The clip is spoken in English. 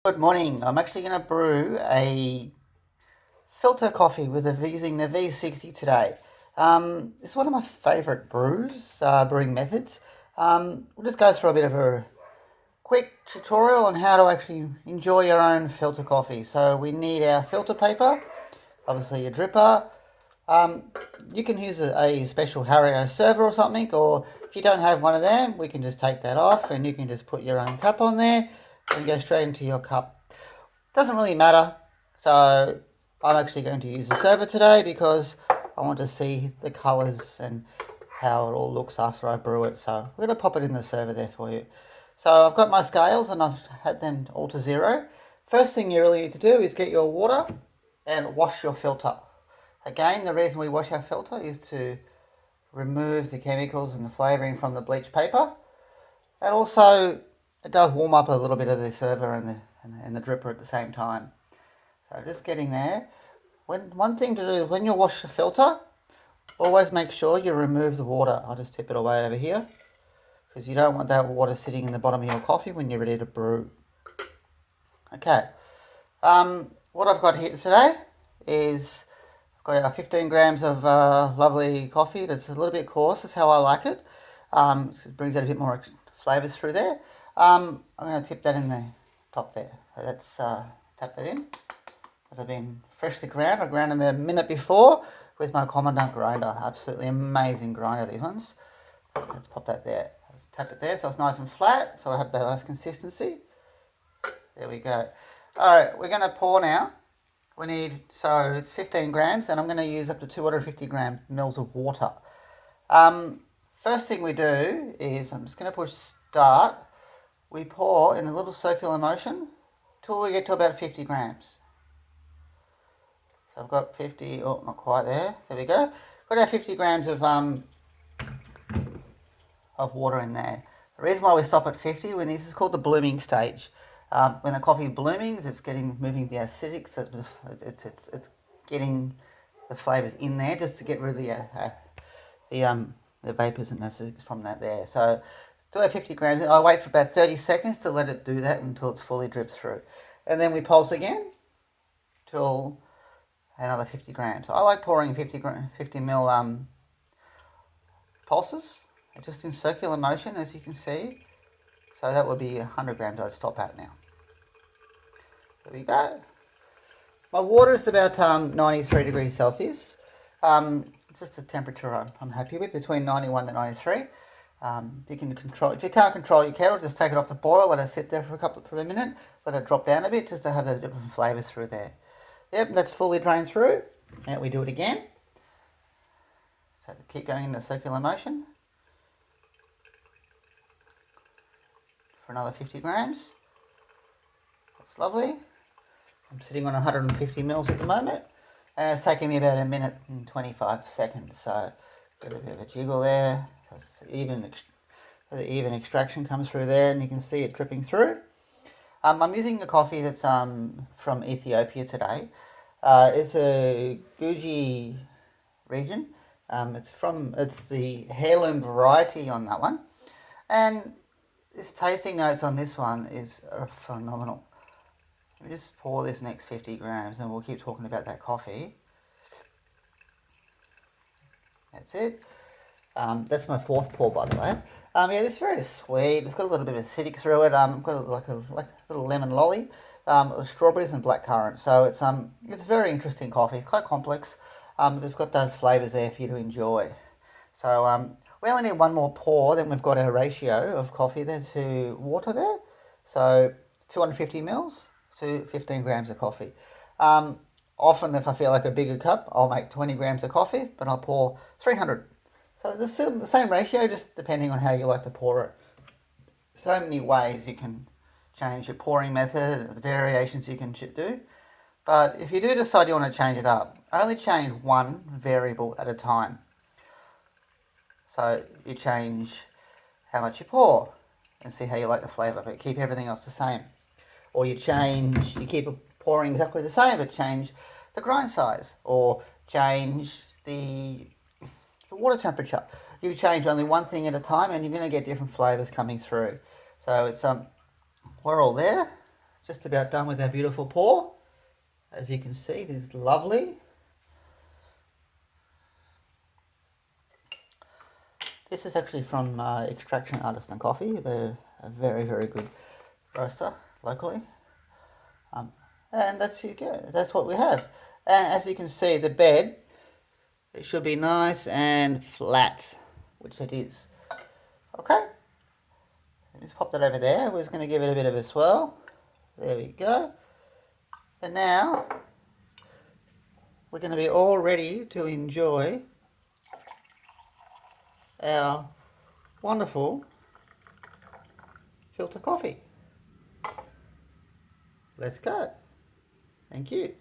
Good morning. I'm actually going to brew a filter coffee using the V60 today. It's one of my favourite brewing methods. We'll just go through a bit of a quick tutorial on how to actually enjoy your own filter coffee. So we need our filter paper, obviously a dripper. You can use a special Hario server or something, or if you don't have one of them, we can just take that off and you can just put your own cup on there and go straight into your cup. Doesn't really matter. So I'm actually going to use the server today because I want to see the colours and how it all looks after I brew it. So we're going to pop it in the server there for you. So I've got my scales and I've had them all to 0. First thing you really need to do is get your water and wash your filter. Again, the reason we wash our filter is to remove the chemicals and the flavouring from the bleach paper. And also it does warm up a little bit of the server and the dripper at the same time. So just getting there. One thing to do is when you wash the filter, always make sure you remove the water. I'll just tip it away over here because you don't want that water sitting in the bottom of your coffee when you're ready to brew. Okay. What I've got here today is I've got our 15 grams of lovely coffee. That's a little bit coarse. That's how I like it. It brings out a bit more flavours through there. I'm going to tip that in the top there. So let's tap that in. That have been freshly ground. I ground them a minute before with my Commandant grinder. Absolutely amazing grinder, these ones. Let's pop that there. Let's tap it there so it's nice and flat. So I have that nice consistency. There we go. Alright, we're going to pour now. So it's 15 grams and I'm going to use up to 250 mils of water. First thing we do is I'm just going to push start. We pour in a little circular motion till we get to about 50 grams. So I've got 50, oh, not quite there. There we go. Got our 50 grams of water in there. The reason why we stop at 50, this is called the blooming stage. When the coffee bloomings, it's moving the acidic, so it's getting the flavours in there just to get rid of the vapours and acidics from that there. So do our 50 grams. I wait for about 30 seconds to let it do that until it's fully dripped through. And then we pulse again till another 50 grams. I like pouring 50 mil pulses, just in circular motion, as you can see. So that would be 100 grams I'd stop at now. There we go. My water is about 93 degrees Celsius. It's just a temperature I'm happy with, between 91 and 93. If you can't control your kettle, just take it off the boil, let it sit there for a minute, let it drop down a bit, just to have the different flavours through there. Yep, that's fully drained through. Now we do it again. So keep going in the circular motion for another 50 grams. That's lovely. I'm sitting on 150 mils at the moment, and it's taking me about 1 minute and 25 seconds. So got a bit of a jiggle there. So the even extraction comes through there, and you can see it dripping through. I'm using a coffee that's from Ethiopia today. It's a Guji region. It's the heirloom variety on that one, and this tasting notes on this one is phenomenal. Let me just pour this next 50 grams, and we'll keep talking about that coffee. That's it. That's my 4th pour, by the way. Yeah, this is very sweet. It's got a little bit of acidic through it. Got like a little lemon lolly, strawberries and black currant. So it's a very interesting coffee. It's quite complex. It's got those flavours there for you to enjoy. So we only need one more pour. Then we've got our ratio of coffee there to water there. So 250 mils to 15 grams of coffee. Often, if I feel like a bigger cup, I'll make 20 grams of coffee, but I'll pour 300. So it's the same ratio, just depending on how you like to pour it. So many ways you can change your pouring method, the variations you can do. But if you do decide you want to change it up, only change one variable at a time. So you change how much you pour and see how you like the flavour, but keep everything else the same. Or you keep pouring exactly the same, but change the grind size, or change the water temperature. You change only one thing at a time and you're going to get different flavours coming through. So it's we're all there. just about done with our beautiful pour. As you can see, it is lovely. This is actually from Extraction Artisan Coffee. They're a very, very good roaster locally. And that's what we have. And as you can see, the bed, it should be nice and flat, which it is. Okay, just pop that over there. We're just going to give it a bit of a swirl. There we go. And now we're going to be all ready to enjoy our wonderful filter coffee. Let's go. Thank you.